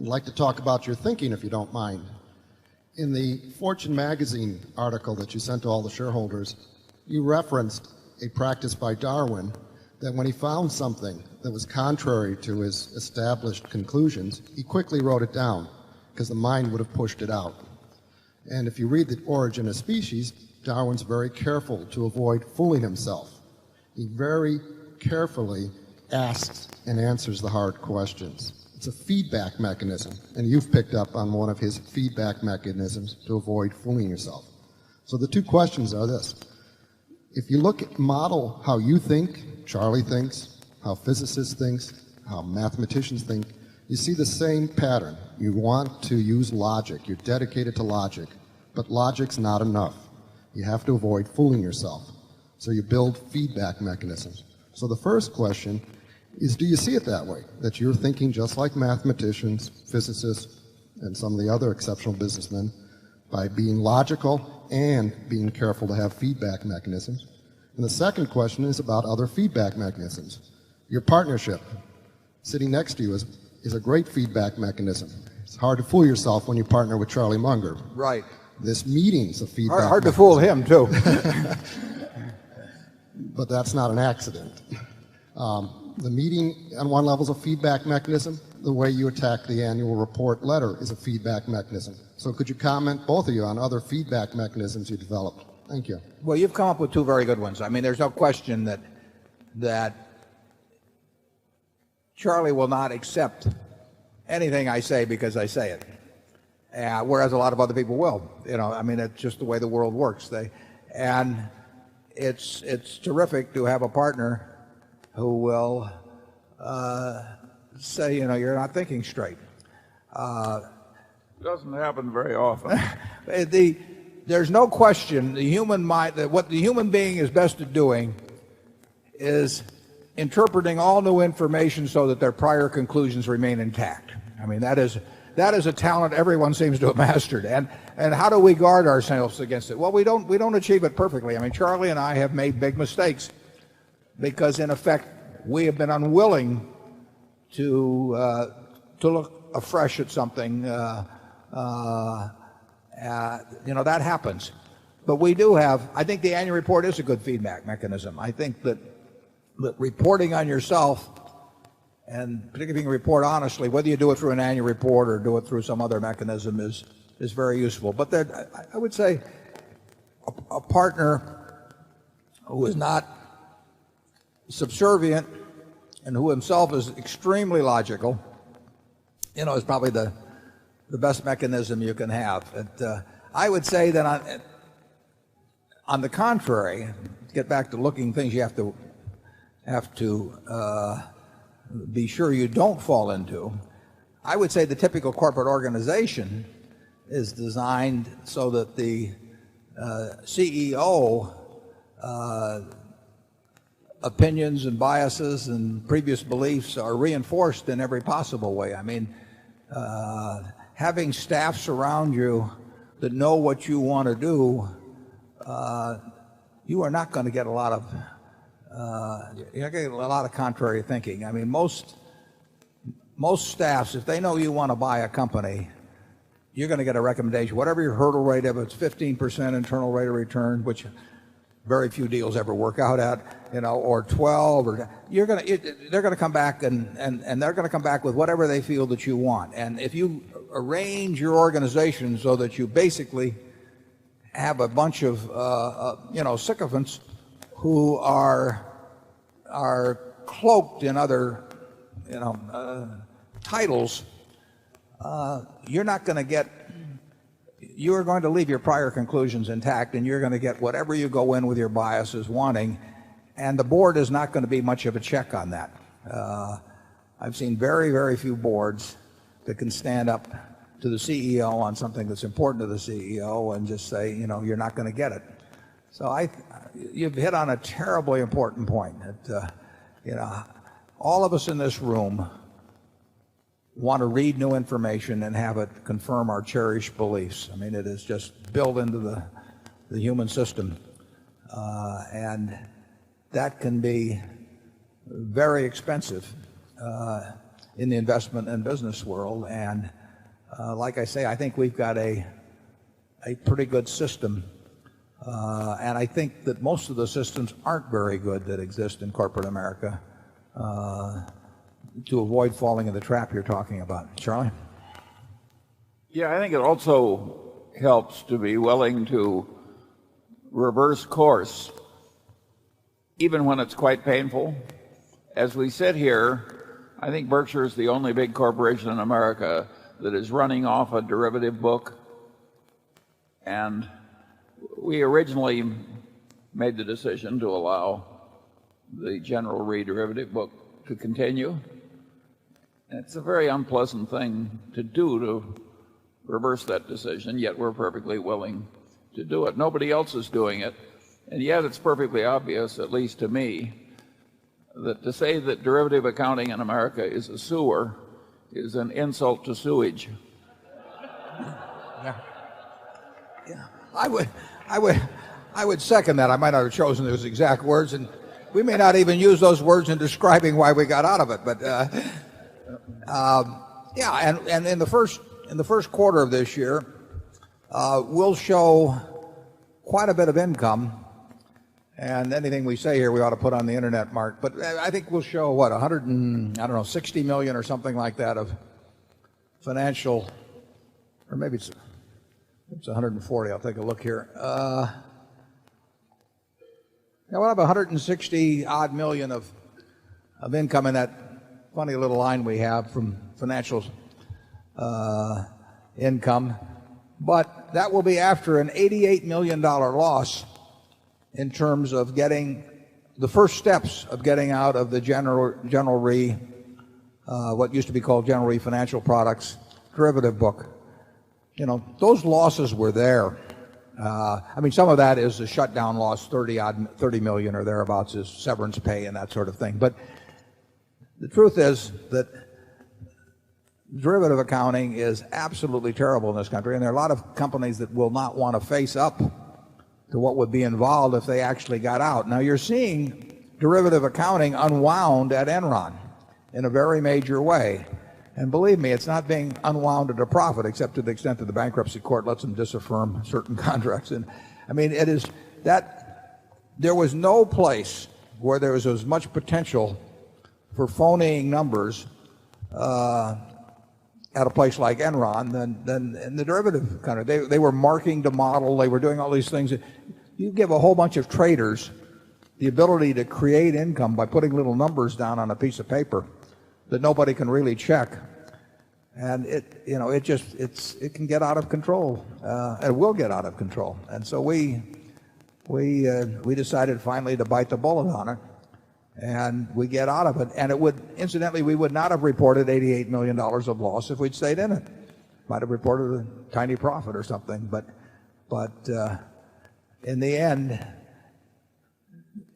I'd like to talk about your thinking, if you don't mind. In the Fortune magazine article that you sent to all the shareholders, you referenced a practice by Darwin that when he found something that was contrary to his established conclusions, he quickly wrote it down because the mind would have pushed it out. And if you read The Origin of Species, Darwin's very careful to avoid fooling himself. He very carefully asks and answers the hard questions. It's a feedback mechanism, and you've picked up on one of his feedback mechanisms to avoid fooling yourself. So the two questions are this. If you model how you think, Charlie thinks, how physicists think, how mathematicians think, you see the same pattern. You want to use logic. You're dedicated to logic, but logic's not enough. You have to avoid fooling yourself. So you build feedback mechanisms. So the first question is, do you see it that way? That you're thinking just like mathematicians, physicists, and some of the other exceptional businessmen by being logical and being careful to have feedback mechanisms. And the second question is about other feedback mechanisms. Your partnership, sitting next to you, is a great feedback mechanism. It's hard to fool yourself when you partner with Charlie Munger. Right. This meeting's a feedback Hard to fool him, too. But that's not an accident. The meeting, on one level, is a feedback mechanism. The way you attack the annual report letter is a feedback mechanism. So could you comment, both of you, on other feedback mechanisms you developed? Thank you. Well, you've come up with two very good ones. I mean, there's no question that Charlie will not accept anything I say because I say it, whereas a lot of other people will. I mean, it's just the way the world works. And it's terrific to have a partner who will say, you're not thinking straight. Doesn't happen very often. There's no question the human mind, that what the human being is best at doing is interpreting all new information so that their prior conclusions remain intact. I mean, that is a talent everyone seems to have mastered. And how do we guard ourselves against it? Well, we don't achieve it perfectly. I mean, Charlie and I have made big mistakes because, in effect, we have been unwilling to look afresh at something. That happens. But we do have, I think the annual report is a good feedback mechanism. I think that reporting on yourself, and particularly if you report honestly, whether you do it through an annual report or do it through some other mechanism, is very useful. But I would say a partner who is not subservient and who himself is extremely logical, is probably the best mechanism you can have. I would say that on the contrary, to get back to looking things you have to be sure you don't fall into, I would say the typical corporate organization is designed so that the CEO opinions and biases and previous beliefs are reinforced in every possible way. I mean, having staffs around you that know what you want to do, you are not going to get a lot of contrary thinking. I mean, most staffs, if they know you want to buy a company, you're going to get a recommendation. Whatever your hurdle rate, if it's 15% internal rate of return, which very few deals ever work out at, or 12, or they're going to come back and they're going to come back with whatever they feel that you want. And if you arrange your organization so that you basically have a bunch of sycophants who are cloaked in other titles, you're not going to get. You are going to leave your prior conclusions intact, and you're going to get whatever you go in with your biases wanting, and the board is not going to be much of a check on that. I've seen very, very few boards that can stand up to the CEO on something that's important to the CEO and just say, you're not going to get it. So you've hit on a terribly important point. That, all of us in this room want to read new information and have it confirm our cherished beliefs. I mean, it is just built into the human system. And that can be very expensive. in the investment and business world. And like I say, I think we've got a pretty good system. And I think that most of the systems aren't very good that exist in corporate America to avoid falling in the trap you're talking about. Charlie? Yeah, I think it also helps to be willing to reverse course, even when it's quite painful. As we sit here, I think Berkshire is the only big corporation in America that is running off a derivative book. And we originally made the decision to allow the General Re derivative book to continue. And it's a very unpleasant thing to do, to reverse that decision, yet we're perfectly willing to do it. Nobody else is doing it, and yet it's perfectly obvious, at least to me, that to say that derivative accounting in America is a sewer is an insult to sewage. Yeah. Yeah. I would second that. I might not have chosen those exact words, and we may not even use those words in describing why we got out of it. But yeah, and in the first quarter of this year, we'll show quite a bit of income. And anything we say here, we ought to put on the internet, Mark. But I think we'll show what, 60 million or something like that of financial, or maybe it's 140. I'll take a look here. Now we'll have 160 odd million of income in that funny little line we have from financial income, but that will be after an $88 million loss in terms of getting the first steps of getting out of the General Re, what used to be called General Re Financial Products derivative book. You know, those losses were there. I mean, some of that is a shutdown loss, 30 million or thereabouts is severance pay and that sort of thing. But the truth is that derivative accounting is absolutely terrible in this country, and there are a lot of companies that will not want to face up to what would be involved if they actually got out. Now you're seeing derivative accounting unwound at Enron in a very major way. And believe me, it's not being unwound at a profit, except to the extent that the bankruptcy court lets them disaffirm certain contracts. And I mean, it is that there was no place where there was as much potential for phoning numbers at a place like Enron than in the derivative country. They were marking to model. They were doing all these things. You give a whole bunch of traders the ability to create income by putting little numbers down on a piece of paper that nobody can really check, and it can get out of control. It will get out of control, and so we decided finally to bite the bullet on it, and we get out of it. And it would, incidentally, we would not have reported $88 million of loss if we'd stayed in it. Might have reported a tiny profit or something, but in the end,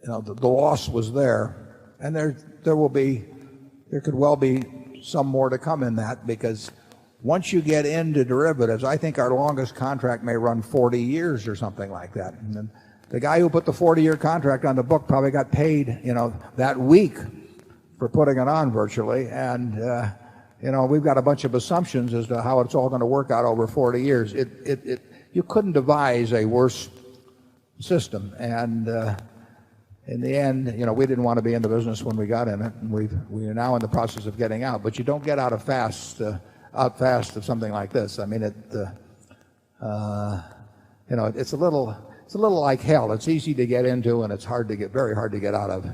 the loss was there, and there could well be some more to come in that, because once you get into derivatives, I think our longest contract may run 40 years or something like that. And then the guy who put the 40-year contract on the book probably got paid, that week for putting it on virtually. And, we've got a bunch of assumptions as to how it's all going to work out over 40 years. You couldn't devise a worse system. And, in the end, we didn't want to be in the business when we got in it, and we are now in the process of getting out. But you don't get out fast of something like this. I mean, it's a little like hell. It's easy to get into, and it's very hard to get out of.